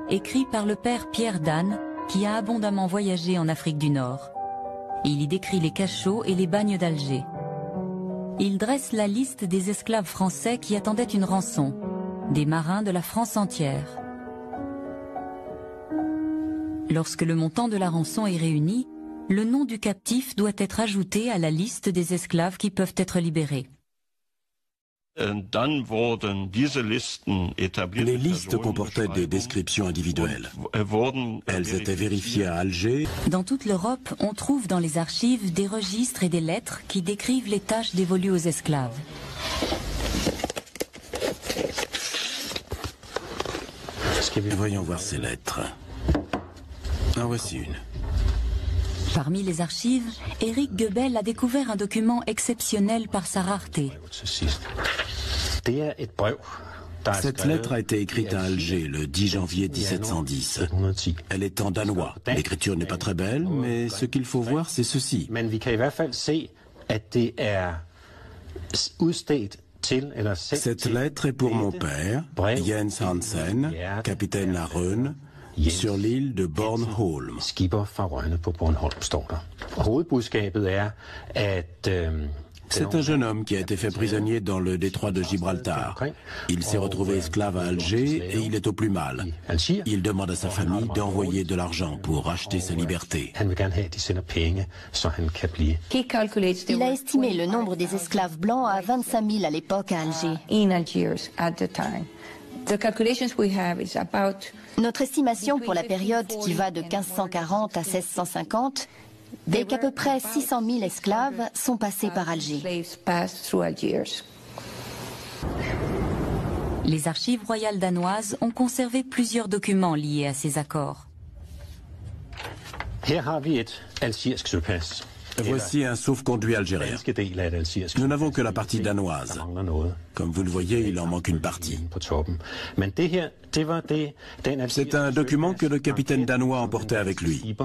écrit par le père Pierre Danne, qui a abondamment voyagé en Afrique du Nord. Il y décrit les cachots et les bagnes d'Alger. Il dresse la liste des esclaves français qui attendaient une rançon, des marins de la France entière. Lorsque le montant de la rançon est réuni, le nom du captif doit être ajouté à la liste des esclaves qui peuvent être libérés. Les listes comportaient des descriptions individuelles. Elles étaient vérifiées à Alger. Dans toute l'Europe, on trouve dans les archives des registres et des lettres qui décrivent les tâches dévolues aux esclaves. Voyons voir ces lettres. En voici une. Parmi les archives, Éric Goebel a découvert un document exceptionnel par sa rareté. Cette lettre a été écrite à Alger le 10 janvier 1710. Elle est en danois. L'écriture n'est pas très belle, mais ce qu'il faut voir, c'est ceci. Cette lettre est pour mon père, Jens Hansen, capitaine La Rhône, sur l'île de Bornholm. C'est un jeune homme qui a été fait prisonnier dans le détroit de Gibraltar. Il s'est retrouvé esclave à Alger et il est au plus mal. Il demande à sa famille d'envoyer de l'argent pour racheter sa liberté. Il a estimé le nombre des esclaves blancs à 25 000 à l'époque à Alger. Notre estimation pour la période qui va de 1540 à 1650 est qu'à peu près 600 000 esclaves sont passés par Alger. Les archives royales danoises ont conservé plusieurs documents liés à ces accords. Voici un sauf-conduit algérien. Nous n'avons que la partie danoise. Comme vous le voyez, il en manque une partie. C'est un document que le capitaine danois emportait avec lui.